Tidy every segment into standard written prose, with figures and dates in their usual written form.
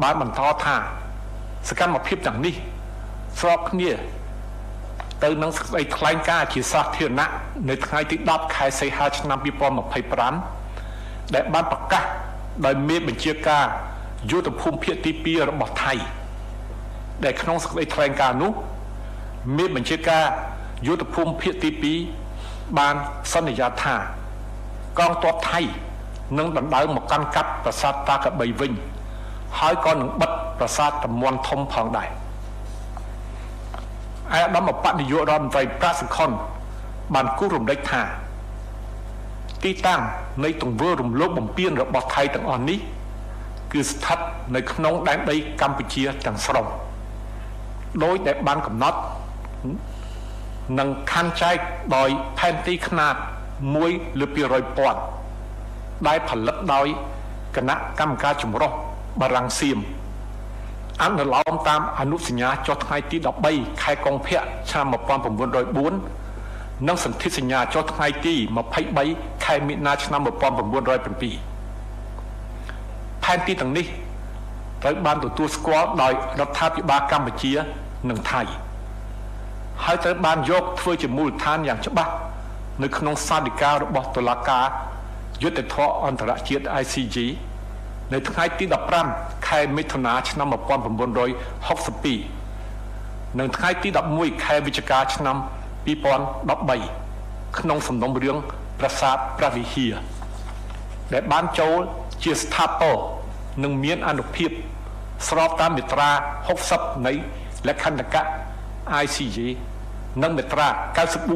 បានបន្តថាសកម្មភាពទាំងនេះស្របគ្នាទៅនឹងសេចក្តីថ្លែងការណ៍ជាសាធារណៈនៅថ្ងៃទី10ខែសីហាឆ្នាំ2025ដែលបានប្រកាសដោយមេបញ្ជាការយុទ្ធភូមិភាគទី2របស់ថៃដែលក្នុងសេចក្តីថ្លែងការណ៍នោះមេបញ្ជាការយុទ្ធភូមិភាគទី2បានសន្យាថាកងទ័ពថៃនឹងដណ្ដើមមកកាន់កាប់ប្រាសាទតាកបីវិញហើយក៏នឹងបិទប្រាសាទតមន់ធំផងដែរអាដាមបដិយោរដ្ឋមន្ត្រីប្រាក់សខុនបានគូររំលេចថាទីតាំងនៃទង្វើរំលោភបំពានរបស់ថៃទាំងអស់នេះគឺស្ថិតនៅក្នុងដែនដីកម្ពុជាទាំងស្រុងដោយដែលបានកំណត់និងខណ្ឌចែកដោយផែនទីខ្នាត1/200,000ដែលផលិតដោយគណៈកម្មការចម្រុះបារាំងសៀមអនុលោមតាមអនុសញ្ញាចុះថ្ងៃទី13ខែកុម្ភៈឆ្នាំ1904និងសន្ធិសញ្ញាចុះថ្ងៃទី23ខែមិនិនាឆ្នាំ1907ផែនទីទាំងនេះត្រូវបានទទួលស្គាល់ដោយរដ្ឋាភិបាលកម្ពុជានិងថៃហើយត្រូវបានយកធ្វើជាមូលដ្ឋានយ៉ាងច្បាស់នៅក្នុងសាលដីការបស់តុលាការយុត្តិធម៌អន្តរជាតិ ICJ នៅថ្ងៃទី15ខែមិថុនាឆ្នាំ1962និងថ្ងៃទី11ខែវិច្ឆិកាឆ្នាំ2013ក្នុងសំណុំរឿងប្រាសាទព្រះវិហារដែលបានចូលជាស្ថាពរនិងមានអានុភាពស្របតាមមាត្រា60នៃលក្ខន្តិកៈ ICJ និងមាត្រា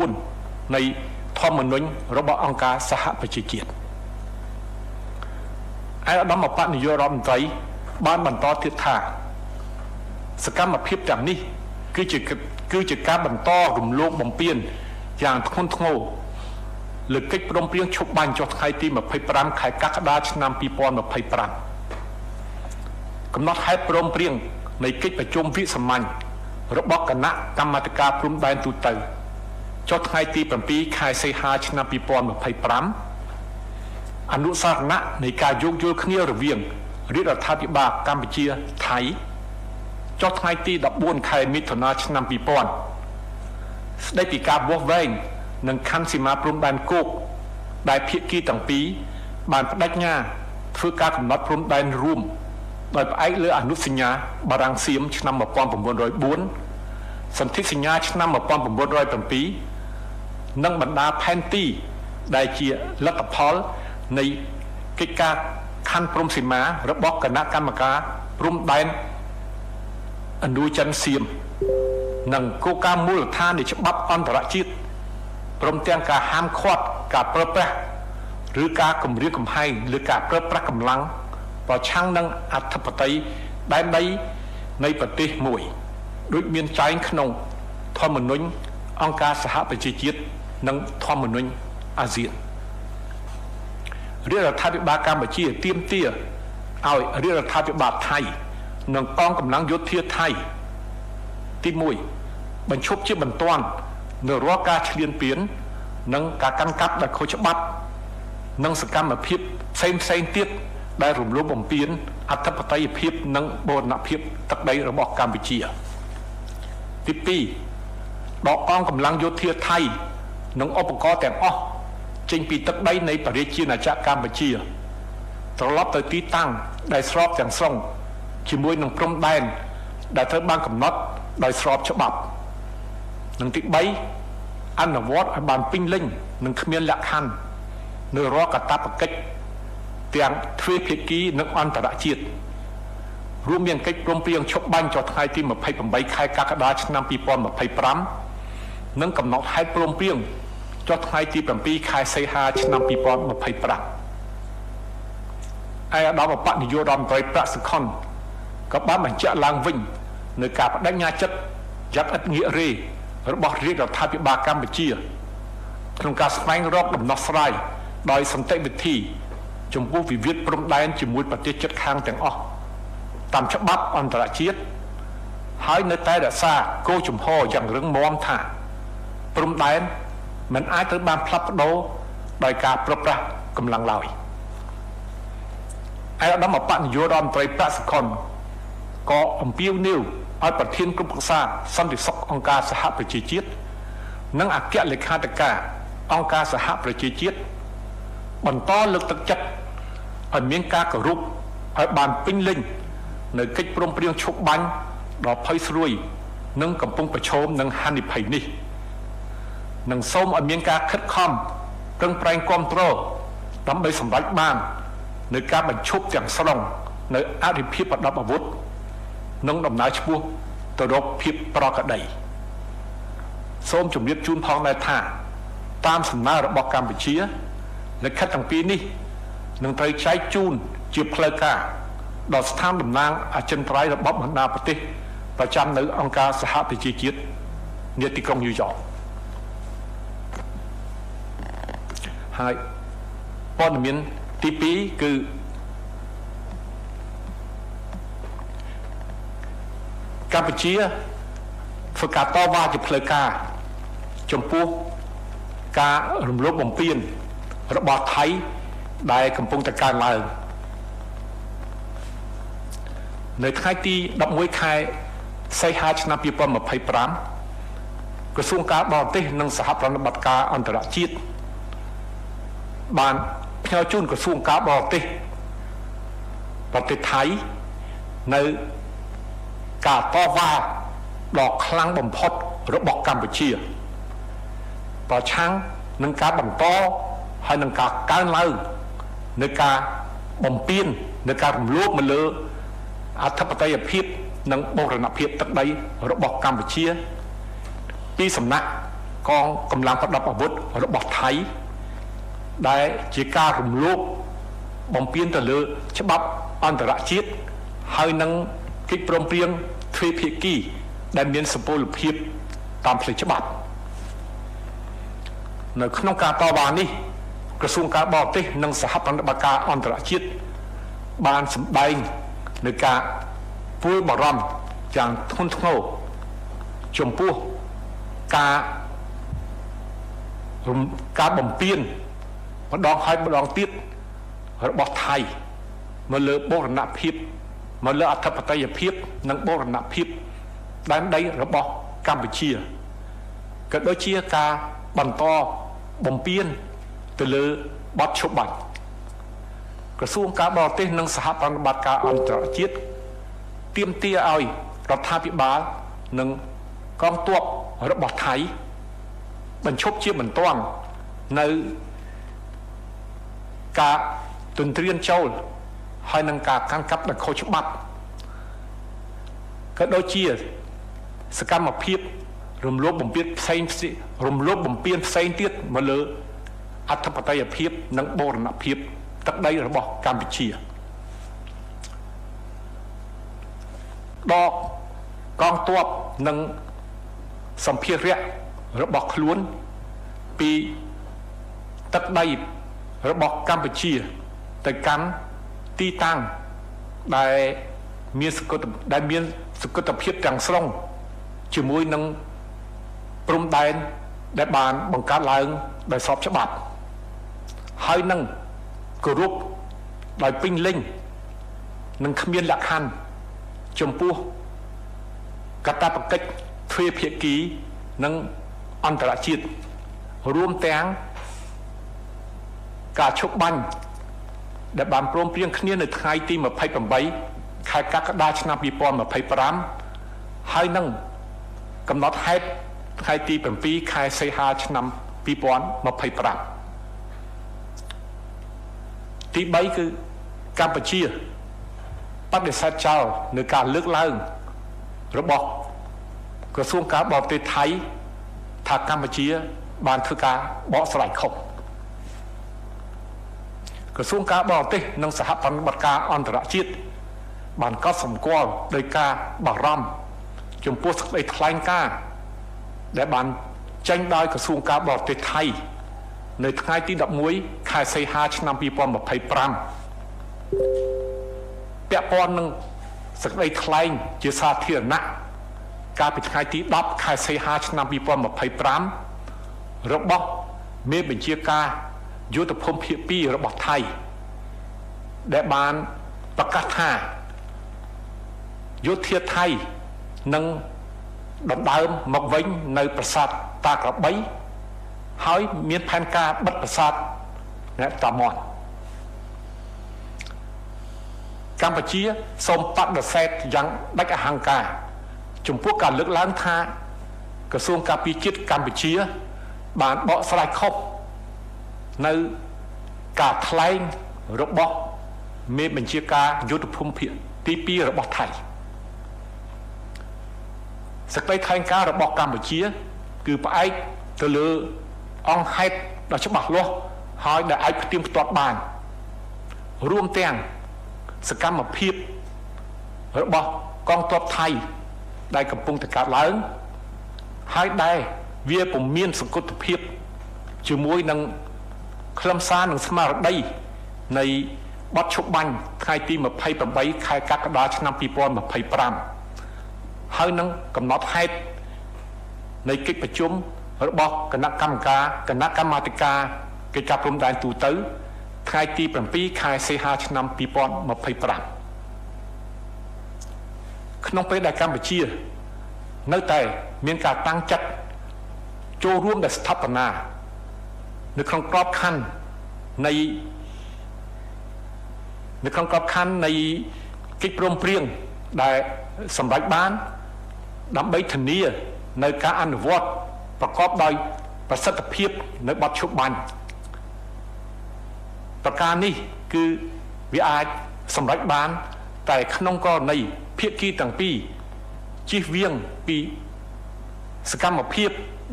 94នៃធម្មនុញ្ញរបស់អង្គការសហប្រជាជាតិអាដាមបដិយោរដ្ឋមន្ត្រីបានបន្តទៀតថាសកម្មភាពទាំងនេះគឺជាការបន្តរំលោភបំពានយ៉ាងធ្ងន់ធ្ងរលើកិច្ចព្រមព្រៀងឈប់បាញ់ចុះថ្ងៃទី25ខែកក្កដាឆ្នាំ2025កំណត់ហេតុព្រមព្រៀងនៃកិច្ចប្រជុំវិសាមញ្ញរបស់គណៈកម្មាធិការព្រំដែនទូទៅចុះថ្ងៃទី7ខែសីហាឆ្នាំ2025អនុសារណៈនៃការយោគយល់គ្នារវាងរាជរដ្ឋាភិបាលកម្ពុជាថៃចុះថ្ងៃទី14ខែមិថុនាឆ្នាំ2000ស្ដីពីការវាស់វែងនិងខណ្ឌសីមាព្រំដែនគោកដែលភាគីទាំងពីរបានបដិញ្ញាធ្វើការកំណត់ព្រំដែនរួមដោយផ្អែកលើអនុសញ្ញាបារាំងសៀមឆ្នាំ1904សន្ធិសញ្ញាឆ្នាំ1907និងបណ្ដាផែនទីដែលជាលទ្ធផលនៃកិច្ចការខណ្ឌព្រំសីមារបស់គណៈកម្មការព្រំដែនឥណ្ឌូចិនសៀមនិងគោលការណ៍មូលដ្ឋាននៃច្បាប់អន្តរជាតិព្រមទាំងការហាមឃាត់ការប្រើប្រាស់ឬការគំរាមកំហែងលើការប្រើប្រាស់កម្លាំងប្រឆាំងនឹងអធិបតេយ្យដែនដីនៃប្រទេសមួយដូចមានចែងក្នុងធម្មនុញ្ញអង្គការសហប្រជាជាតិនិងធម្មនុញ្ញអាស៊ានរាជរដ្ឋាភិបាលកម្ពុជាទាមទារឲ្យរាជរដ្ឋាភិបាលថៃនិងកងកម្លាំងយោធាថៃទី1បញ្ឈប់ជាបន្ទាន់នៅរាល់ការឈ្លានពាននិងការកាន់កាប់ដែលខុសច្បាប់និងសកម្មភាពផ្សេងទៀតដែលរំលោភបំពានអធិបតេយ្យភាពនិងបូរណភាពទឹកដីរបស់កម្ពុជាទី2ដកកងកម្លាំងយោធាថៃនិងឧបករណ៍ទាំងអស់ចេញពីទឹកដីនៃប្រជាជាតិអាចារ្យកម្ពុជាត្រឡប់ទៅទីតាំងដែលស្របទាំងស្រុងជាមួយនឹងព្រំដែនដែលត្រូវបានកំណត់ដោយស្របច្បាប់និងទី3អនុវត្តឲ្យបានពេញលេញនិងគ្មានលក្ខខណ្ឌនៅរាល់កាតព្វកិច្ចទាំងទ្វេភាគីនិងអន្តរជាតិរួមមានកិច្ចព្រមព្រៀងឈប់បាញ់ចុះថ្ងៃទី28ខែកក្កដាឆ្នាំ2025និងកំណត់ហេតុព្រមព្រៀងចុះថ្ងៃទី7ខែសីហាឆ្នាំ2025ឯអាដាមបដិយោរដ្ឋមន្ត្រីប្រាក់សខុនក៏បានបញ្ជាក់ឡើងវិញនៅការបដិញ្ញាចិត្តយ៉ាងឥតងាករេរបស់រាជរដ្ឋាភិបាលកម្ពុជាក្នុងការស្វែងរកដំណោះស្រាយដោយសន្តិវិធីចំពោះវិវាទព្រំដែនជាមួយប្រទេសជិតខាងទាំងអស់តាមច្បាប់អន្តរជាតិហើយនៅតែរក្សាគោលជំហរយ៉ាងរឹងមាំថាព្រំដែនមិនអាចត្រូវបានផ្លាស់ប្ដូរដោយការប្រើប្រាស់កម្លាំងឡើយឯកឧត្តមបដិយោរដ្ឋមន្ត្រីប្រាក់សខុន ក៏អំពាវនាវឲ្យប្រធានក្រុមប្រឹក្សាសន្តិសុខអង្គការសហប្រជាជាតិនិងអគ្គលេខាធិការអង្គការសហប្រជាជាតិបន្តលើកទឹកចិត្តឲ្យមានការគោរពឲ្យបានពេញលេញនៅកិច្ចព្រមព្រៀងឈប់បាញ់ដ៏ភ័យស្រួយនិងកំពុងប្រឈមនឹងហានិភ័យនេះនិងសូមឲ្យមានការខិតខំប្រឹងប្រែងគាំទ្រដើម្បីសម្រេចបាននៅការបញ្ឈប់ទាំងស្រុងនៅអរិភាពប្រដាប់អាវុធនិងដំណើរឆ្ពោះទៅរកភាពប្រក្រតីសូមជម្រាបជូនផងដែរថាតាមសំណើរបស់កម្ពុជាលិខិតទាំងពីរនេះនឹងត្រូវចែកជូនជាផ្លូវការដល់ស្ថានតំណាងអចិន្ត្រៃយ៍របស់បណ្ដាប្រទេសប្រចាំនៅអង្គការសហប្រជាជាតិនាទីក្រុងញូវយ៉កហើយព័ត៌មានទី2គឺកម្ពុជាធ្វើការតវ៉ាជាផ្លូវការចំពោះការរំលោភបំពានរបស់ថៃដែលកំពុងតែកើនឡើងនៅថ្ងៃទី11ខែសីហាឆ្នាំ2025ក្រសួងការបរទេសនិងសហប្រតិបត្តិការអន្តរជាតិបានផ្ញើជូនក្រសួងការបរទេសប្រទេសថៃនៅការតវ៉ាដ៏ខ្លាំងបំផុតរបស់កម្ពុជាប្រឆាំងនឹងការបន្តហើយនឹងការកើនឡើងនៃការបំពាននៃការរំលោភមកលើអធិបតេយ្យភាពនិងបូរណភាពទឹកដីរបស់កម្ពុជាពីសំណាក់កងកម្លាំងប្រដាប់អាវុធរបស់ថៃដែលជាការរំលោភបំពានទៅលើច្បាប់អន្តរជាតិហើយនឹងកិច្ចព្រមព្រៀងទ្វេភាគីដែលមានសុពលភាពតាមផ្លូវច្បាប់នៅក្នុងការតវ៉ានេះក្រសួងការបរទេសនិងសហប្រតិបត្តិការអន្តរជាតិបានសម្ដែងនៅការព្រួយបារម្ភយ៉ាងធ្ងន់ធ្ងរចំពោះការបំពានម្ដងហើយម្ដងទៀតរបស់ថៃមកលើបូរណភាពមកលើអធិបតេយ្យភាពនិងបូរណភាពដែនដីរបស់កម្ពុជាក៏ដូចជាការបន្តបំពានទៅលើបទឈប់បាញ់ក្រសួងការបរទេសនិងសហប្រតិបត្តិការអន្តរជាតិទាមទារឲ្យរដ្ឋាភិបាលនិងកងទ័ពរបស់ថៃបញ្ឈប់ជាបន្ទាន់នៅការទន្ទ្រានចូលហើយនឹងការកាន់កាប់ដោយខុសច្បាប់ក៏ដូចជាសកម្មភាពរំលោភបំពានផ្សេងទៀតមកលើអធិបតេយ្យភាពនិងបូរណភាពទឹកដីរបស់កម្ពុជាដល់កងទ័ពនិងសម្ភារៈរបស់ខ្លួនពីទឹកដីរបស់កម្ពុជាទៅកាន់ទីតាំងដែលមានសក្តិភាពទាំងស្រុងជាមួយនឹងព្រំដែនដែលបានបង្កើតឡើងដោយស្របច្បាប់ហើយនឹងគោរពដោយពេញលេញនិងគ្មានលក្ខខណ្ឌចំពោះកាតព្វកិច្ចទ្វេភាគីនិងអន្តរជាតិរួមទាំងការឈប់បាញ់ដែលបានព្រមព្រៀងគ្នានៅថ្ងៃទី28ខែកក្កដាឆ្នាំ2025ហើយនឹងកំណត់ហេតុថ្ងៃទី7ខែសីហាឆ្នាំ2025ទី3គឺកម្ពុជាបដិសេធចោលនៅការលើកឡើងរបស់ក្រសួងការបរទេសថៃថាកម្ពុជាបានធ្វើការបកស្រាយខុសក្រសួងការបរទេសនិងសហប្រតិបត្តិការអន្តរជាតិបានកត់សម្គាល់ដោយការបារម្ភចំពោះសេចក្តីថ្លែងការណ៍ដែលបានចេញដោយក្រសួងការបរទេសថៃនៅថ្ងៃទី11ខែសីហាឆ្នាំ2025ពាក់ព័ន្ធនឹងសេចក្តីថ្លែងជាសាធារណៈកាលពីថ្ងៃទី10ខែសីហាឆ្នាំ2025របស់មេបញ្ជាការយុទ្ធភូមិភាគ2របស់ថៃដែលបានប្រកាសថា យោធាថៃនឹងដណ្ដើមមកវិញនៅប្រាសាទតាក្របីហើយមានផែនការបិទប្រាសាទតាមាន់កម្ពុជាសូមបដិសេធយ៉ាងដាច់អហង្ការចំពោះការលើកឡើងថាក្រសួងការពារជាតិកម្ពុជាបានបកស្រាយខុសនៅការថ្លែងរបស់មេបញ្ជាការយុទ្ធភូមិភាគទី2របស់ថៃសេចក្តីថ្លែងការណ៍របស់កម្ពុជាគឺផ្អែកទៅលើអង្គហេតុដ៏ច្បាស់លាស់ហើយដែលអាចផ្ទៀងផ្ទាត់បានរួមទាំងសកម្មភាពរបស់កងទ័ពថៃដែលកំពុងតែកើតឡើងហើយដែលវាពុំមានសង្កត់ភាពជាមួយនឹងខ្លឹមសារនិងស្មារតីនៃបទឈប់បាញ់ថ្ងៃទី28ខែកក្កដាឆ្នាំ2025ហើយនឹងកំណត់ហេតុនៃកិច្ចប្រជុំរបស់គណៈកម្មាធិការកិច្ចការព្រំដែនទូទៅថ្ងៃទី7ខែសីហាឆ្នាំ2025ក្នុងពេលដែលកម្ពុជានៅតែមានការតាំងចិត្តចូលរួមដល់ស្ថាបនានៅក្នុងក្របខ័ណ្ឌនៃកិច្ចព្រមព្រៀងដែលសម្រេចបានដើម្បីធានានៅការអនុវត្តប្រកបដោយប្រសិទ្ធភាពនៅបទឈប់បាញ់ប្រការនេះគឺវាអាចសម្រេចបានតែក្នុងករណីភាគីទាំងពីរជៀសវាងពីសកម្មភាព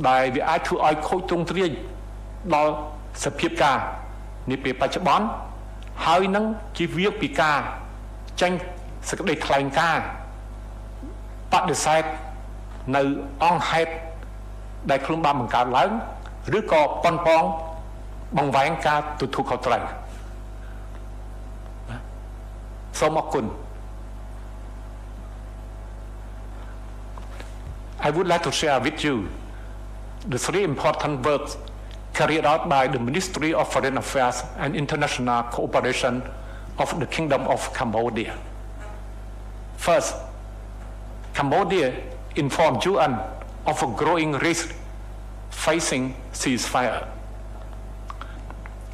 ដែលវាអាចធ្វើឲ្យខូចទ្រង់ទ្រាយដល់សភាពការនាពេលបច្ចុប្បន្នហើយនឹងជៀសវាងពីការចេញសេចក្តីថ្លែងការណ៍បដិសេធនៅអង្គហេតុដែលខ្លួនបានបង្កើតឡើងឬក៏ប៉ុនប៉ងបង្វែងការទទួលខុសត្រូវសូមអរគុណ I would like to share with you the three important works carried out by the Ministry of Foreign Affairs and International Cooperation of the Kingdom of Cambodia. First, Cambodia informed UN of a growing risk facing ceasefire.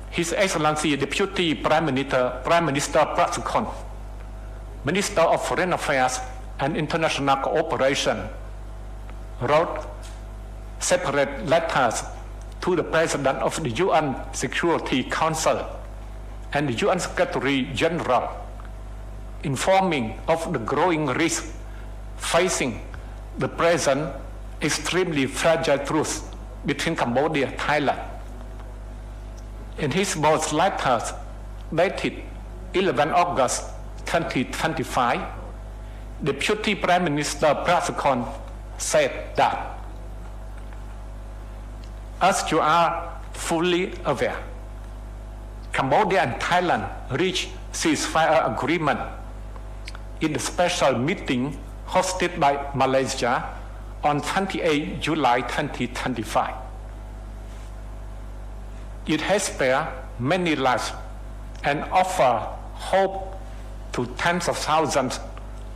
His Excellency Deputy Prime Minister Prasikon, Minister of Foreign Affairs and International Cooperation, wrote separate letters to the President of the UN Security Council and the UN Secretary General, informing of the growing risk facing the present extremely fragile truce between Cambodia and Thailand. In his both letters dated 11 August 2025, Deputy Prime Minister Prasikon said that, as you are fully aware, Cambodia and Thailand reached ceasefire agreement in the special meeting hosted by Malaysia on 28 July 2025. It has spared many lives and offered hope to tens of thousands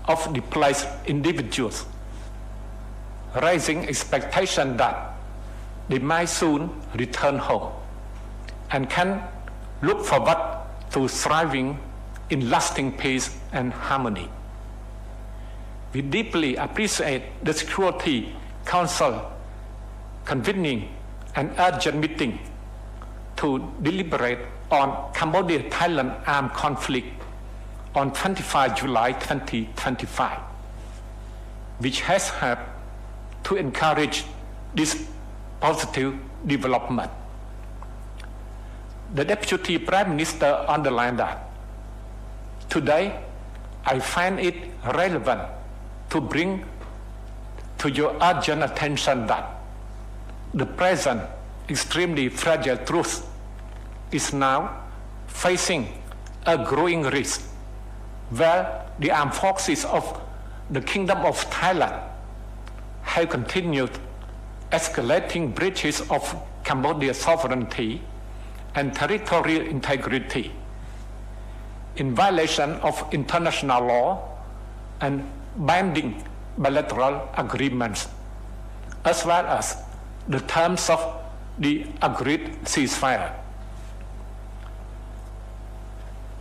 of displaced individuals, raising expectation that they might soon return home and can look forward to thriving in lasting peace and harmony. We deeply appreciate the Security Council convening an urgent meeting to deliberate on Cambodia-Thailand armed conflict on 25 July 2025, which has helped to encourage this positive development. The Deputy Prime Minister underlined that today I find it relevant to bring to your urgent attention that the present extremely fragile truth is now facing a growing risk where the armed forces of the Kingdom of Thailand have continued escalating breaches of Cambodia's sovereignty and territorial integrity in violation of international law and binding bilateral agreements, as well as the terms of the agreed ceasefire.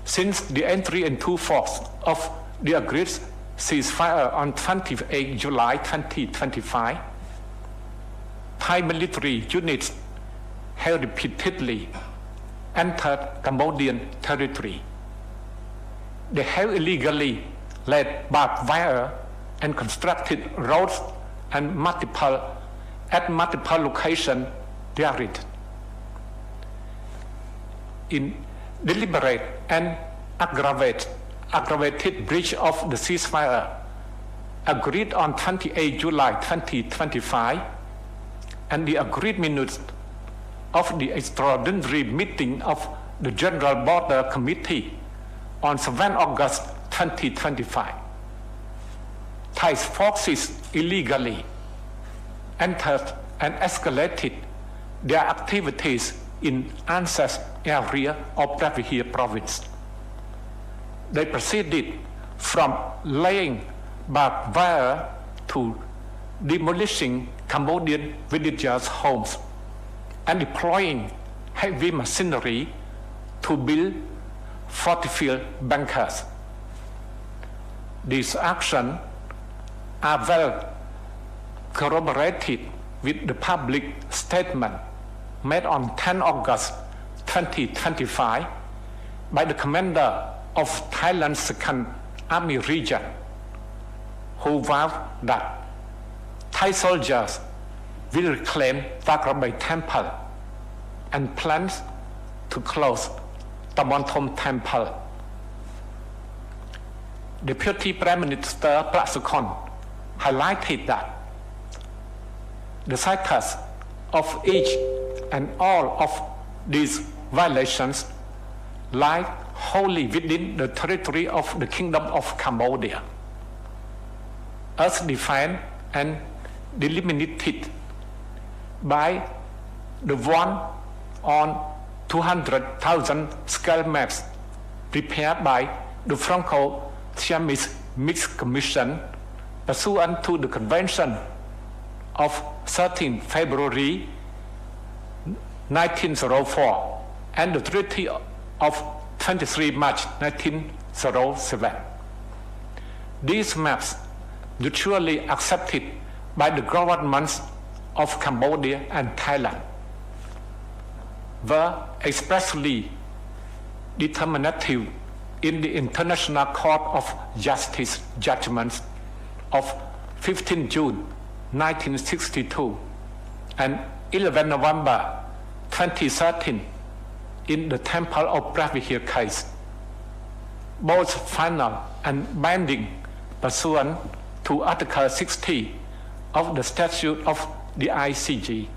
Since the entry into force of the agreed ceasefire on 28 July 2025, Thai military units have repeatedly entered Cambodian territory. They have illegally laid barbed wire and constructed roads at multiple locations therein. In deliberate and aggravated breach of the ceasefire agreed on 28 July 2025 and the agreed minutes of the extraordinary meeting of the General Border Committee on 7 August 2025. Thai forces illegally entered and escalated their activities in Ansas area of Pravihir province. They proceeded from laying barbed wire to demolishing Cambodian villagers' homes and deploying heavy machinery to build fortified bunkers. These actions are well corroborated with the public statement made on 10 August 2025 by the commander of Thailand's Second Army Region, who vowed that Thai soldiers will reclaim Takrabai Temple and plans to close Tamonthom Temple. Deputy Prime Minister Prasukon highlighted that the status of each and all of these violations lie wholly within the territory of the Kingdom of Cambodia, as defined and delimited by the one on 200,000 scale maps prepared by the Franco-Siamese Mixed Commission pursuant to the Convention of 13 February 1904 and the Treaty of 23 March 1907. These maps, mutually accepted by the governments of Cambodia and Thailand, were expressly determinative in the International Court of Justice judgments of 15 June 1962 and 11 November 2013 in the Temple of Pravihir case, both final and binding pursuant to Article 60 of the Statute of the ICJ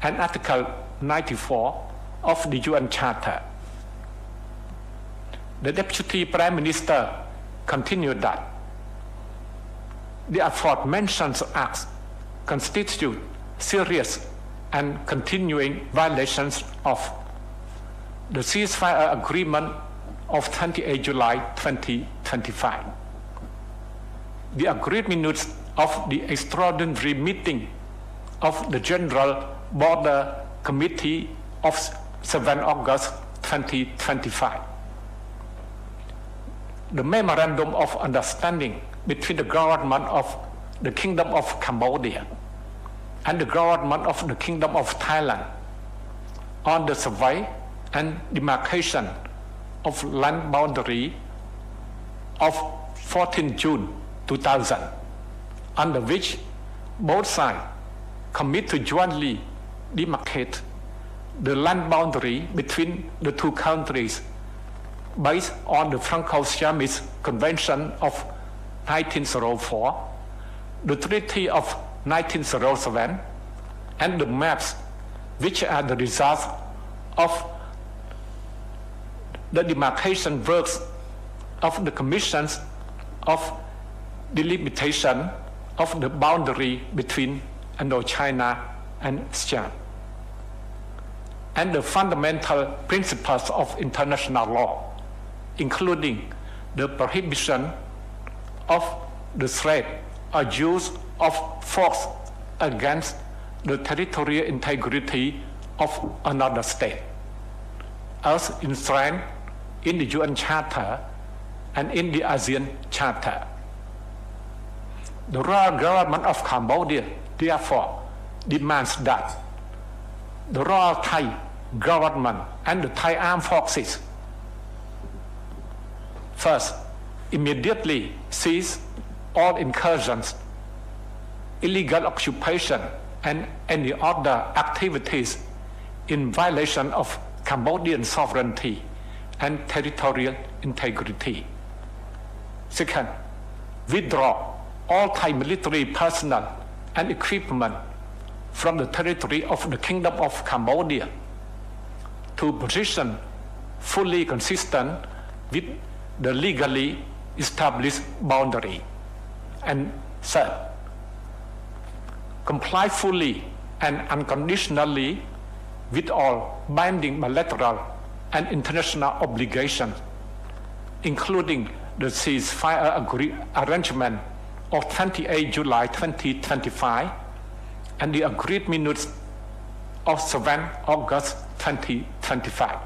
and Article 94 of the UN Charter. The Deputy Prime Minister continued that the aforementioned acts constitute serious and continuing violations of the ceasefire agreement of 28 July 2025, the agreed minutes of the extraordinary meeting of the General Border Committee of 7 August 2025, the Memorandum of Understanding between the government of the Kingdom of Cambodia and the government of the Kingdom of Thailand on the survey and demarcation of land boundary of 14 June 2000, under which both sides commit to jointly demarcate the land boundary between the two countries based on the Franco-Siamese Convention of 1904, the Treaty of 1907, and the maps which are the results of the demarcation works of the commissions of delimitation of the boundary between Indochina and Siam, and the fundamental principles of international law, including the prohibition of the threat or use of force against the territorial integrity of another state, as enshrined in the UN Charter and in the ASEAN Charter. The royal government of Cambodia, therefore, demands that the Royal Thai government and the Thai armed forces first immediately cease all incursions, illegal occupation, and any other activities in violation of Cambodian sovereignty and territorial integrity. Second, withdraw all Thai military personnel and equipment from the territory of the Kingdom of Cambodia to position fully consistent with the legally established boundary. And third, comply fully and unconditionally with all binding bilateral and international obligations, including the ceasefire arrangement of 28 July 2025 and the agreed minutes of 7 August 2025.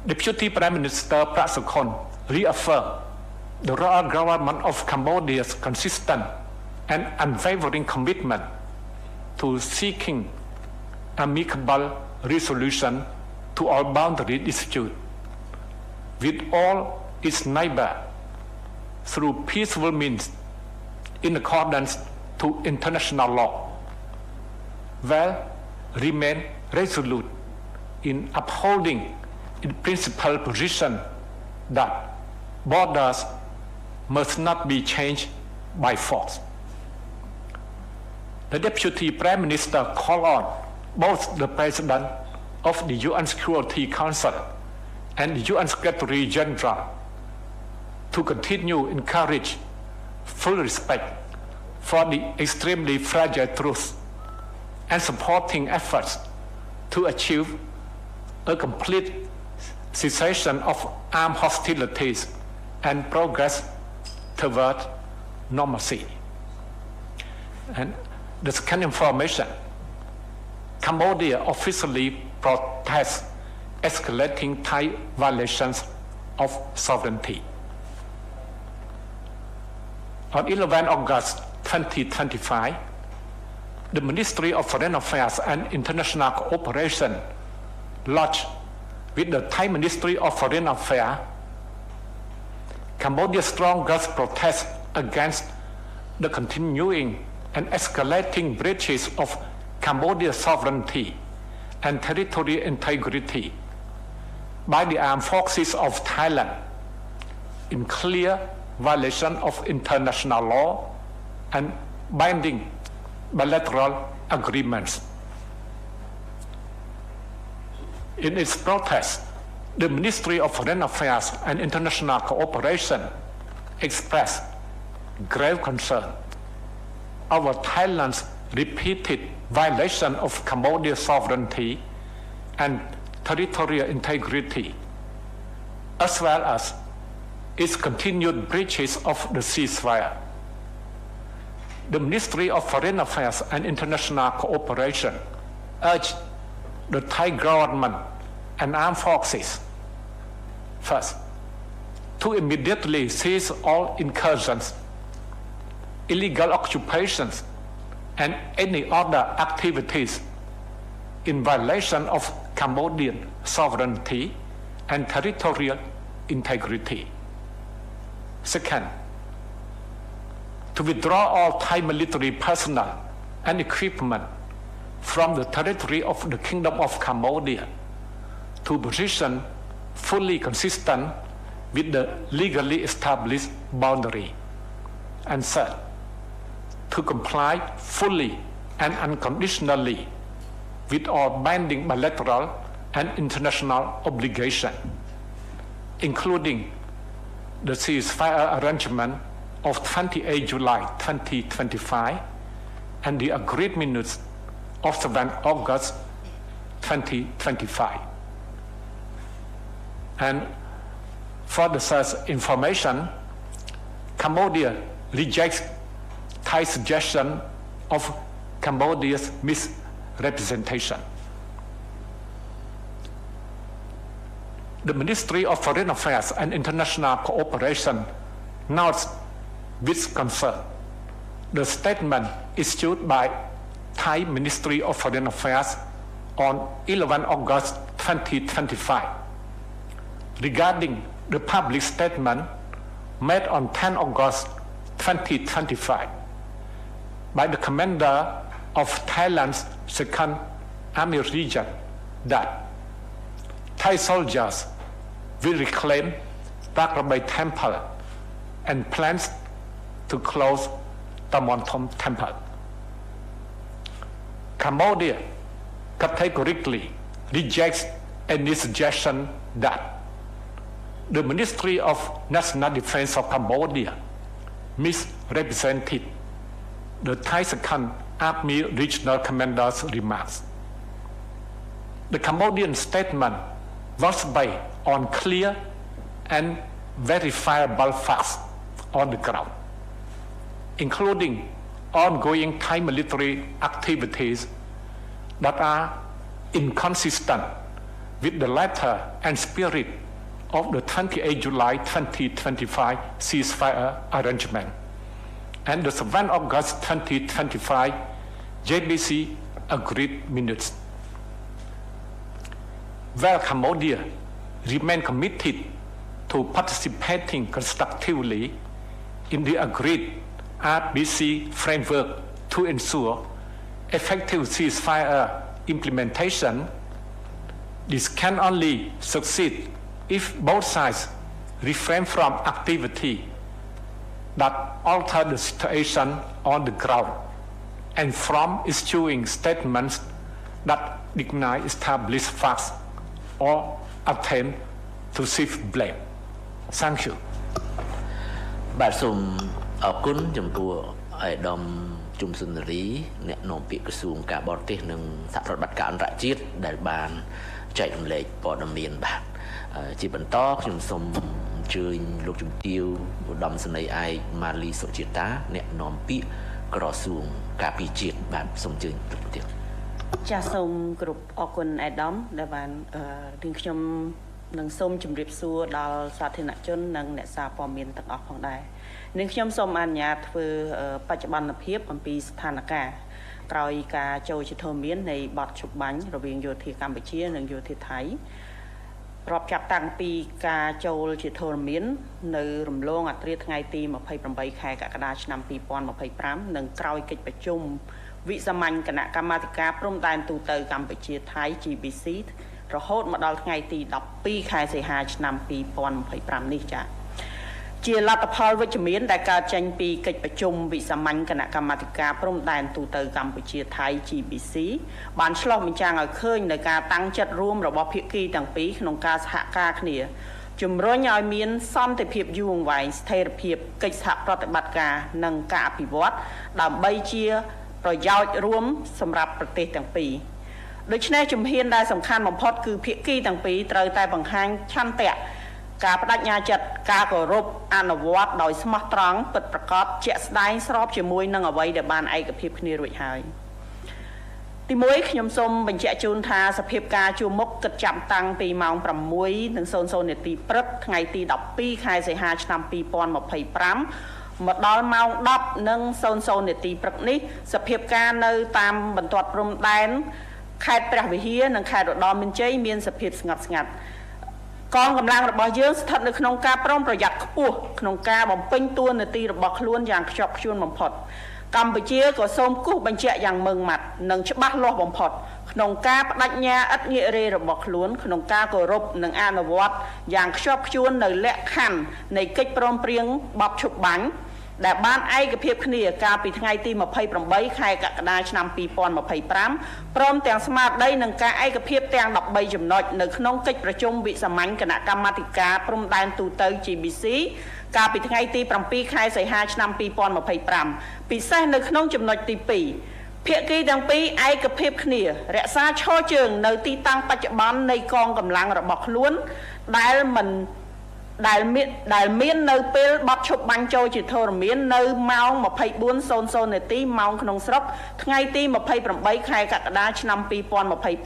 Deputy Prime Minister Prak Sokhonn reaffirmed the royal government of Cambodia's consistent and unwavering commitment to seeking amicable resolution to all boundary disputes with all its neighbors through peaceful means in accordance to international law, while remain resolute in upholding its principal position that borders must not be changed by force. The Deputy Prime Minister called on both the President of the UN Security Council and the UN Secretary General to continue encourage full respect for the extremely fragile truth and supporting efforts to achieve a complete cessation of armed hostilities and progress toward normalcy. And the second information, Cambodia officially protests escalating Thai violations of sovereignty. On 11 August 2025, the Ministry of Foreign Affairs and International Cooperation lodged with the Thai Ministry of Foreign Affairs Cambodia's strongest protest against the continuing and escalating breaches of Cambodia's sovereignty and territorial integrity by the armed forces of Thailand in clear violation of international law and binding bilateral agreements. In its protest, the Ministry of Foreign Affairs and International Cooperation expressed grave concern over Thailand's repeated violation of Cambodia's sovereignty and territorial integrity, as well as its continued breaches of the ceasefire. The Ministry of Foreign Affairs and International Cooperation urged the Thai government and armed forces, first, to immediately cease all incursions, illegal occupations, and any other activities in violation of Cambodian sovereignty and territorial integrity. Second, to withdraw all Thai military personnel and equipment from the territory of the Kingdom of Cambodia to position fully consistent with the legally established boundary. And third, to comply fully and unconditionally with all binding bilateral and international obligations, including the ceasefire arrangement of 28 July 2025 and the agreed minutes of 7 August 2025. And for the third information, Cambodia rejects Thai suggestion of Cambodia's misrepresentation. The Ministry of Foreign Affairs and International Cooperation notes with concern the statement issued by Thai Ministry of Foreign Affairs on 11 August 2025 regarding the public statement made on 10 August 2025 by the commander of Thailand's 2nd Army Region that Thai soldiers will reclaim Takrabai Temple and plans to close Tamonthom Temple. Cambodia categorically rejects any suggestion that the Ministry of National Defense of Cambodia misrepresented the Thai 2nd Army Regional Commander's remarks. The Cambodian statement was based on clear and verifiable facts on the ground, including ongoing Thai military activities that are inconsistent with the letter and spirit of the 28 July 2025 ceasefire arrangement and the 7 August 2025 JBC agreed minutes. While Cambodia remains committed to participating constructively in the agreed RBC framework to ensure effective ceasefire implementation, this can only succeed if both sides refrain from activity that alter the situation on the ground and from issuing statements that deny established facts or attempt to shift blame. Thank you. បាទសូមអរគុណចំពោះអាយដាមជុំសុន្ទរីអ្នកនាំពាក្យក្រសួងការបរទេសនិងសហប្រតិបត្តិការអន្តរជាតិដែលបានចែករំលែកព័ត៌មានបាទជាបន្តខ្ញុំសូមអញ្ជើញលោកជំទាវឧត្តមសេនីយ៍ឯកម៉ាលីសុជាតាអ្នកនាំពាក្យក្រសួងការពារជាតិបាទសូមអញ្ជើញលោកជំទាវចាសសូមគោរពអរគុណអាយដាមដែលបានរឿងខ្ញុំនឹងសូមជម្រាបសួរដល់សាធារណជននិងអ្នកសារព័ត៌មានទាំងអស់ផងដែរនឹងខ្ញុំសូមអនុញ្ញាតធ្វើបច្ចុប្បន្នភាពអំពីស្ថានភាពក្រោយការចូលជាធម្មាននៃបទឈប់បាញ់រវាងយោធាកម្ពុជានិងយោធាថៃរាប់ចាប់តាំងពីការចូលជាធម្មាននៅរំលងអត្រាថ្ងៃទី28ខែកក្កដាឆ្នាំ2025និងក្រោយកិច្ចប្រជុំវិសាមញ្ញគណៈកម្មាធិការព្រំដែនទូតកម្ពុជាថៃ GBC រហូតមកដល់ថ្ងៃទី12ខែសីហាឆ្នាំ2025នេះចា៎ជាលទ្ធផលវិជ្ជមានដែលកើតចេញពីកិច្ចប្រជុំវិសាមញ្ញគណៈកម្មាធិការព្រំដែនទូតកម្ពុជាថៃ GBC បានឆ្លុះបញ្ចាំងឲ្យឃើញនៅការតាំងចិត្តរួមរបស់ភាគីទាំងពីរក្នុងការសហការគ្នាជំរុញឲ្យមានសន្តិភាពយូរអង្វែងស្ថិរភាពកិច្ចសហប្រតិបត្តិការនិងការអភិវឌ្ឍដើម្បីជាប្រយោជន៍រួមសម្រាប់ប្រទេសទាំងពីរដូច្នេះជំហានដែលសំខាន់បំផុតគឺភាគីទាំងពីរត្រូវតែបង្ហាញឆន្ទៈការបដិញ្ញាចិត្តការគោរពអនុវត្តដោយស្មោះត្រង់ពិតប្រាកដជាក់ស្ដែងស្របជាមួយនឹងអ្វីដែលបានឯកភាពគ្នារួចហើយទី1ខ្ញុំសូមបញ្ជាក់ជូនថាសភាពការជួបមុខគិតចាប់តាំងពីម៉ោង6:00នាទីព្រឹកថ្ងៃទី12ខែសីហាឆ្នាំ2025មកដល់ម៉ោង10:00នាទីព្រឹកនេះសភាពការនៅតាមបន្ទាត់ព្រំដែនខេត្តព្រះវិហារនិងខេត្តឧត្តរមានជ័យមានសភាពស្ងប់ស្ងាត់កងកម្លាំងរបស់យើងស្ថិតនៅក្នុងការប្រុងប្រយ័ត្នខ្ពស់ក្នុងការបំពេញតួនាទីរបស់ខ្លួនយ៉ាងខ្ជាប់ខ្ជួនបំផុតកម្ពុជាក៏សូមគូសបញ្ជាក់យ៉ាងម៉ឺងម៉ាត់និងច្បាស់លាស់បំផុតក្នុងការបដិញ្ញាឥតងាករេរបស់ខ្លួនក្នុងការគោរពនិងអនុវត្តយ៉ាងខ្ជាប់ខ្ជួននៅលក្ខខណ្ឌនៃកិច្ចព្រមព្រៀងបទឈប់បាញ់ដែលបានឯកភាពគ្នាកាលពីថ្ងៃទី28ខែកក្កដាឆ្នាំ2025ព្រមទាំងស្មារតីនឹងការឯកភាពទាំង13ចំណុចនៅក្នុងកិច្ចប្រជុំវិសាមញ្ញគណៈកម្មាធិការព្រំដែនទូត GBC កាលពីថ្ងៃទី7ខែសីហាឆ្នាំ2025ពិសេសនៅក្នុងចំណុចទី2ភាគីទាំងពីរឯកភាពគ្នារក្សាឈរជើងនៅទីតាំងបច្ចុប្បន្ននៃកងកម្លាំងរបស់ខ្លួនដែលមិន ដែលមាននៅពេលបត់ឈប់បាញ់ចូលជាធរមាននៅម៉ោង 24:00 នាទីម៉ោងក្នុងស្រុកថ្ងៃទី 28 ខែកក្កដាឆ្នាំ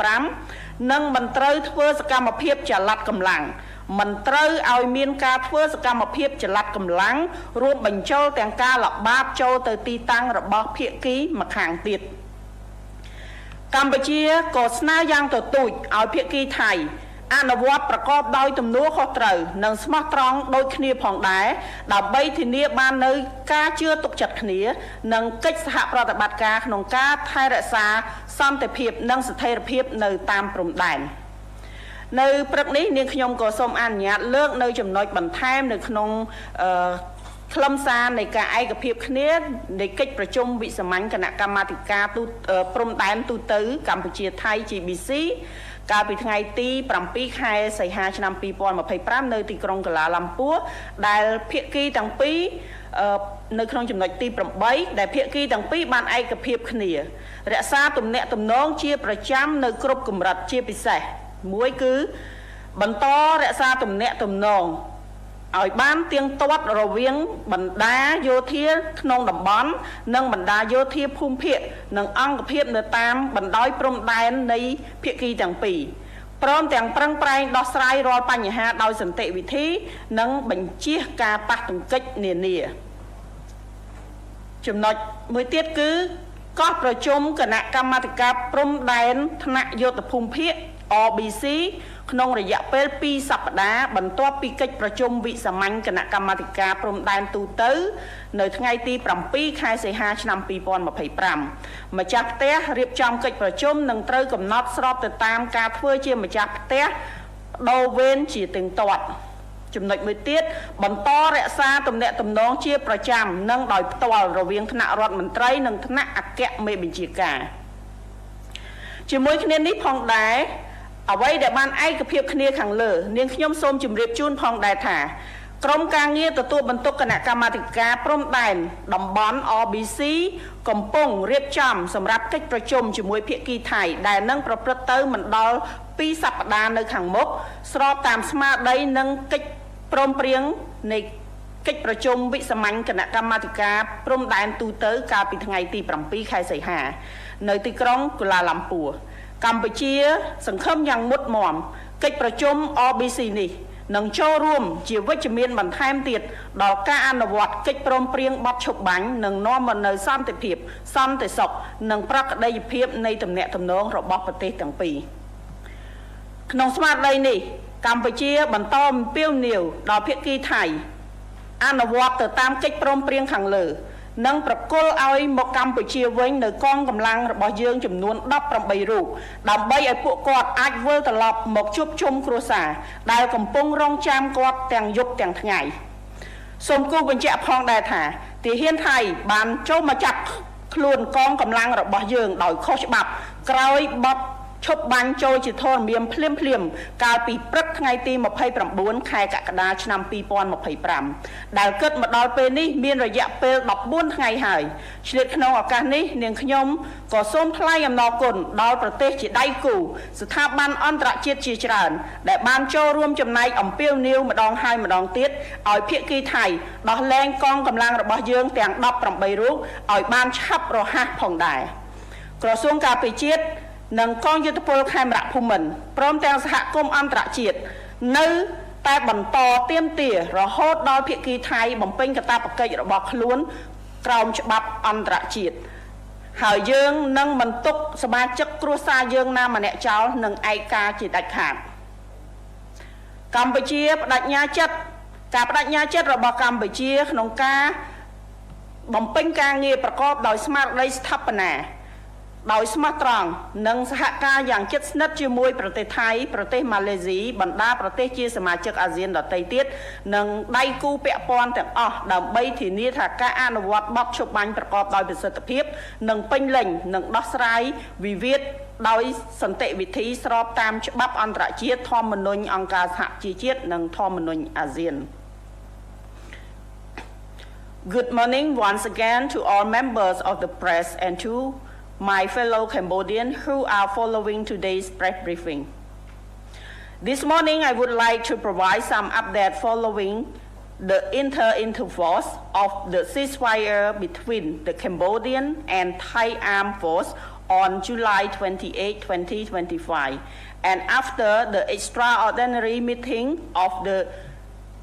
2025 និងមិនត្រូវធ្វើសកម្មភាពចល័តកម្លាំងមិនត្រូវឲ្យមានការធ្វើសកម្មភាពចល័តកម្លាំងរួមបញ្ចូលទាំងការល្បាតចូលទៅទីតាំងរបស់ភាគីម្ខាងទៀតកម្ពុជាក៏ស្នើយ៉ាងទទូចឲ្យភាគីថៃអនុវត្តប្រកបដោយទំនួលខុសត្រូវនិងស្មោះត្រង់ដូចគ្នាផងដែរដើម្បីធានាបាននូវការជឿទុកចិត្តគ្នានិងកិច្ចសហប្រតិបត្តិការក្នុងការថែរក្សាសន្តិភាពនិងស្ថិរភាពនៅតាមព្រំដែននៅព្រឹកនេះនាងខ្ញុំក៏សូមអនុញ្ញាតលើកនៅចំណុចបន្ថែមនៅក្នុងខ្លឹមសារនៃការឯកភាពគ្នានៃកិច្ចប្រជុំវិសាមញ្ញគណៈកម្មាធិការព្រំដែនទូទៅកម្ពុជាថៃ GBC កាលពីថ្ងៃទី7 ខែសីហាឆ្នាំ 2025 នៅទីក្រុងកាឡាឡាំពួរដែលភាគីទាំងពីរនៅក្នុងចំណុចទី8ដែលភាគីទាំងពីរបានឯកភាពគ្នារក្សាទំនាក់ទំនងជាប្រចាំនៅគ្រប់កម្រិតជាពិសេសមួយគឺបន្តរក្សាទំនាក់ទំនងឲ្យបានទៀងទាត់រវាងបណ្ដាយោធាក្នុងតំបន់និងបណ្ដាយោធាភូមិភាគនិងអង្គភាពនៅតាមបណ្ដោយព្រំដែននៃភាគីទាំងពីរព្រមទាំងប្រឹងប្រែងដោះស្រាយរាល់បញ្ហាដោយសន្តិវិធីនិងបញ្ជៀសការប៉ះទង្គិចនានាចំណុចមួយទៀតគឺកោះប្រជុំគណៈកម្មាធិការព្រំដែនថ្នាក់យុទ្ធភូមិភាគ RBC ក្នុងរយៈពេល2សប្តាហ៍បន្ទាប់ពីកិច្ចប្រជុំវិសាមញ្ញគណៈកម្មាធិការព្រំដែនទូទៅនៅថ្ងៃទី7 ខែសីហាឆ្នាំ 2025 ម្ចាស់ផ្ទះរៀបចំកិច្ចប្រជុំនិងត្រូវកំណត់ស្របទៅតាមការធ្វើជាម្ចាស់ផ្ទះដូរវេនជាទៀងទាត់ចំណុចមួយទៀតបន្តរក្សាទំនាក់ទំនងជាប្រចាំនិងដោយផ្ទាល់រវាងថ្នាក់រដ្ឋមន្ត្រីនិងថ្នាក់អគ្គមេបញ្ជាការជាមួយគ្នានេះផងដែរអ្វីដែលបានឯកភាពគ្នាខាងលើនាងខ្ញុំសូមជម្រាបជូនផងដែរថាក្រុមការងារទទួលបន្ទុកគណៈកម្មាធិការព្រំដែនតំបន់ RBC កំពុងរៀបចំសម្រាប់កិច្ចប្រជុំជាមួយភាគីថៃដែលនឹងប្រព្រឹត្តទៅមិនដល់2សប្តាហ៍នៅខាងមុខស្របតាមស្មារតីនិងកិច្ចព្រមព្រៀងនៃកិច្ចប្រជុំវិសាមញ្ញគណៈកម្មាធិការព្រំដែនទូទៅកាលពីថ្ងៃទី7 ខែសីហានៅទីក្រុងកូឡាឡាំពួរកម្ពុជាសង្ឃឹមយ៉ាងមុតមមកិច្ចប្រជុំ RBC នេះនឹងចូលរួមជាវិជ្ជមានបន្ថែមទៀតដល់ការអនុវត្តកិច្ចព្រមព្រៀងបទឈប់បាញ់និងនាំមកនូវសន្តិភាពសន្តិសុខនិងប្រក្រតីភាពនៃទំនាក់ទំនងរបស់ប្រទេសទាំងពីរក្នុងស្មារតីនេះកម្ពុជាបន្តអំពាវនាវដល់ភាគីថៃអនុវត្តទៅតាមកិច្ចព្រមព្រៀងខាងលើនិងប្រគល់ឲ្យមកកម្ពុជាវិញនៅកងកម្លាំងរបស់យើងចំនួន18រូបដើម្បីឲ្យពួកគាត់អាចវិលត្រឡប់មកជួបជុំគ្រួសារដែលកំពុងរងចាំគាត់ទាំងយប់ទាំងថ្ងៃសូមគូបញ្ជាក់ផងដែរថាទាហានថៃបានចូលមកចាប់ខ្លួនកងកម្លាំងរបស់យើងដោយខុសច្បាប់ក្រោយបទឈប់បាញ់ចូលជាធរមានភ្លាមកាលពីព្រឹកថ្ងៃទី29 ខែកក្កដាឆ្នាំ 2025 ដែលគិតមកដល់ពេលនេះមានរយៈពេល14ថ្ងៃហើយឆ្លៀតក្នុងឱកាសនេះនាងខ្ញុំក៏សូមថ្លែងអំណរគុណដល់ប្រទេសជាដៃគូស្ថាប័នអន្តរជាតិជាច្រើនដែលបានចូលរួមចំណែកអំពាវនាវម្ដងហើយម្ដងទៀតឲ្យភាគីថៃដោះលែងកងកម្លាំងរបស់យើងទាំង18រូបឲ្យបានឆាប់រហ័សផងដែរក្រសួងការពារជាតិនិងកងយុទ្ធពលខេមរៈភូមិន្ទព្រមទាំងសហគមន៍អន្តរជាតិនៅតែបន្តទាមទាររហូតដល់ភាគីថៃបំពេញកាតព្វកិច្ចរបស់ខ្លួនក្រោមច្បាប់អន្តរជាតិហើយយើងនឹងមិនទុកសមាជិកគ្រួសារយើងណាម្នាក់ចោលនឹងឯកាជាដាច់ខាតកម្ពុជាបដិញ្ញាចិត្តរបស់កម្ពុជាក្នុងការបំពេញការងារប្រកបដោយស្មារតីស្ថាបនាដោយស្មោះត្រង់និងសហការយ៉ាងជិតស្និទ្ធជាមួយប្រទេសថៃប្រទេសម៉ាឡេស៊ីបណ្ដាប្រទេសជាសមាជិកអាស៊ានដទៃទៀតនិងដៃគូពាក់ព័ន្ធទាំងអស់ដើម្បីធានាថាការអនុវត្តបទឈប់បាញ់ប្រកបដោយប្រសិទ្ធភាពនិងពេញលេញនិងដោះស្រាយវិវាទដោយសន្តិវិធីស្របតាមច្បាប់អន្តរជាតិធម្មនុញ្ញអង្គការសហជីវជាតិនិងធម្មនុញ្ញអាស៊ាន Good morning once again to all members of the press and to my fellow Cambodians who are following today's press briefing. This morning, I would like to provide some update following the interforce of the ceasefire between the Cambodian and Thai armed force on July 28, 2025, and after the extraordinary meeting of the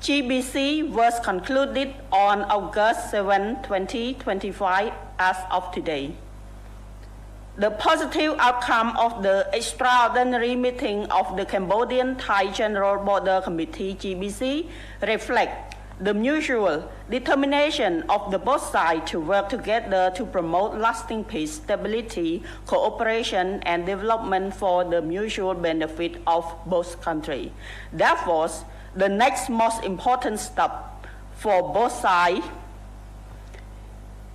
GBC was concluded on August 7, 2025 as of today. The positive outcome of the extraordinary meeting of the Cambodian Thai General Border Committee GBC reflect the mutual determination of the both sides to work together to promote lasting peace, stability, cooperation, and development for the mutual benefit of both countries. Therefore, the next most important step for both sides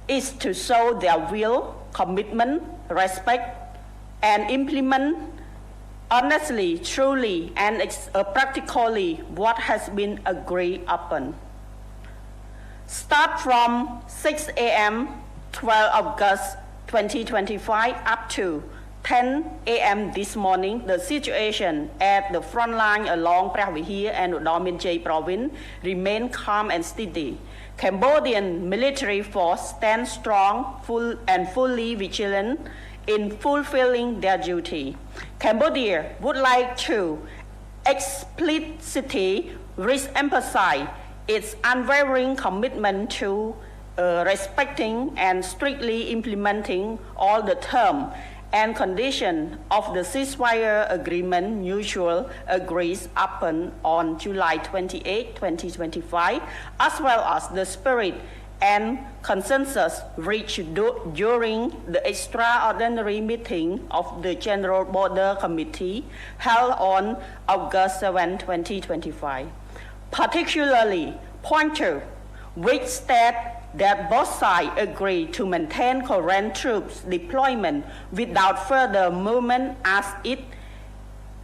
is to show their will, commitment, respect, and implement honestly, truly, and practically what has been agreed upon. Start from 6 a.m. 12 August 2025 up to 10 a.m. this morning, the situation at the front line along Prah Vihir and Udon Minjay province remained calm and steady. Cambodian military force stand strong, fully vigilant in fulfilling their duty. Cambodia would like to explicitly re-emphasize its unwavering commitment to respecting and strictly implementing all the terms and conditions of the ceasefire agreement mutual agrees upon on July 28, 2025, as well as the spirit and consensus reached during the extraordinary meeting of the General Border Committee held on August 7, 2025. Particularly point to which state that both sides agree to maintain current troops deployment without further movement as it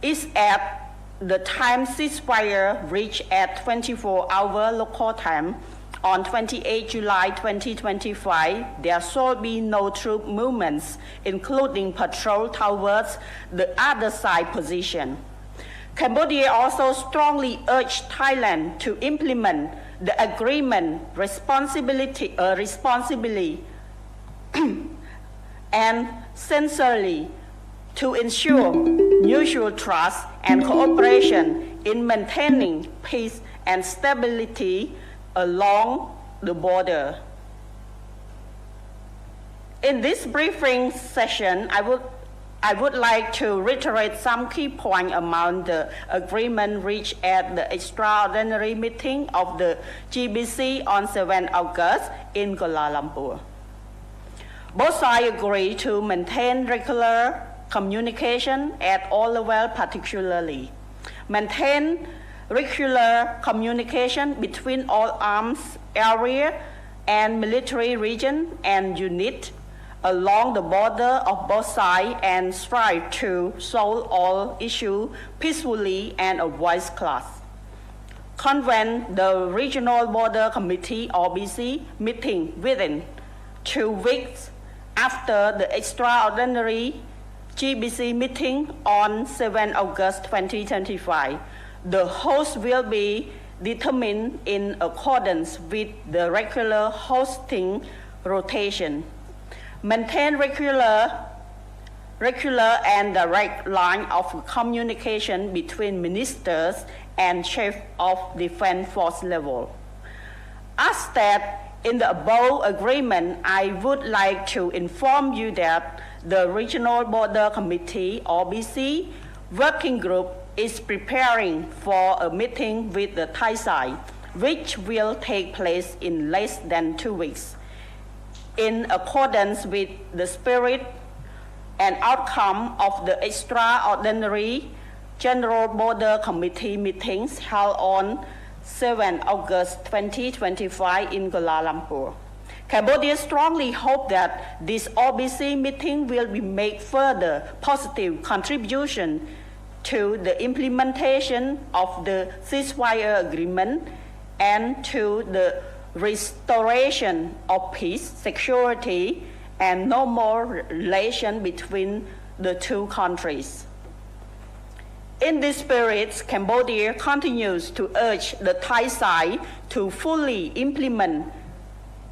is at the time ceasefire reached at 24-hour local time on 28 July 2025, there shall be no troop movements, including patrol towards the other side position. Cambodia also strongly urged Thailand to implement the agreement responsibly and sincerely to ensure mutual trust and cooperation in maintaining peace and stability along the border. In this briefing session, I would like to reiterate some key points among the agreement reached at the extraordinary meeting of the GBC on 7 August in Kuala Lumpur. Both sides agree to maintain regular communication at all levels, particularly maintain regular communication between all arms area and military region and unit along the border of both sides and strive to solve all issues peacefully and avoid clash. Convene the Regional Border Committee (RBC) meeting within 2 weeks after the extraordinary GBC meeting on 7 August 2025. The host will be determined in accordance with the regular hosting rotation. Maintain regular and direct line of communication between ministers and chief of defense force level. As stated in the above agreement, I would like to inform you that the Regional Border Committee (RBC) working group is preparing for a meeting with the Thai side, which will take place in less than 2 weeks. In accordance with the spirit and outcome of the extraordinary General Border Committee meetings held on 7 August 2025 in Kuala Lumpur. Cambodia strongly hopes that this RBC meeting will make further positive contribution to the implementation of the ceasefire agreement and to the restoration of peace, security, and normal relation between the two countries. In this spirit, Cambodia continues to urge the Thai side to fully implement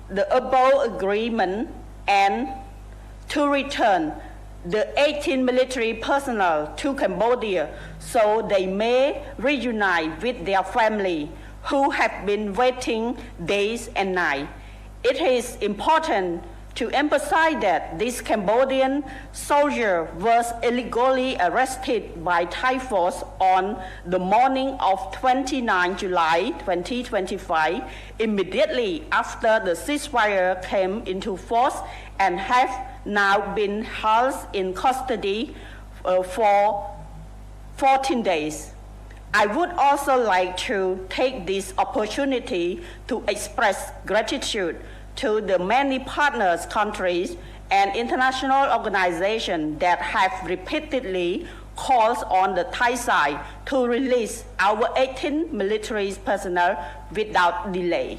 the above agreement and to return the 18 military personnel to Cambodia so they may reunite with their family who have been waiting days and nights. It is important to emphasize that this Cambodian soldier was illegally arrested by Thai force on the morning of 29 July 2025, immediately after the ceasefire came into force and have now been held in custody for 14 days. I would also like to take this opportunity to express gratitude to the many partners countries and international organizations that have repeatedly called on the Thai side to release our 18 military personnel without delay.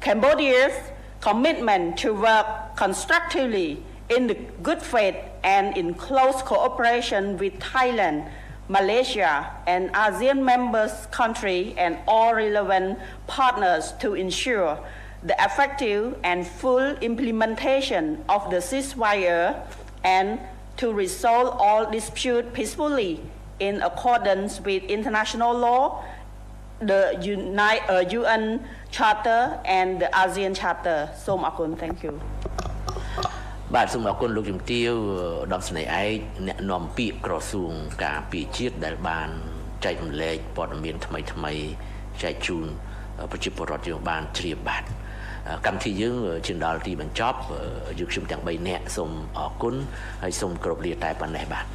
Cambodia's commitment to work constructively in the good faith and in close cooperation with Thailand, Malaysia, and ASEAN members countries and all relevant partners to ensure the effective and full implementation of the ceasefire and to resolve all disputes peacefully in accordance with international law, the UN Charter and the ASEAN Charter. Som Akun, thank you. បាទសូមអរគុណលោកជំទាវដំស្នេហ៍ឯកអ្នកនាំពាក្យក្រសួងការពារជាតិដែលបានចែករំលែកព័ត៌មានថ្មីៗចែកជូនប្រជាពលរដ្ឋយើងបានជ្រាបបាទកម្មវិធីយើងជិនដល់ទីបញ្ចប់យើងខ្ញុំទាំង3នាក់សូមអរគុណហើយសូមគោរពលាតែប៉ុណ្ណេះបាទ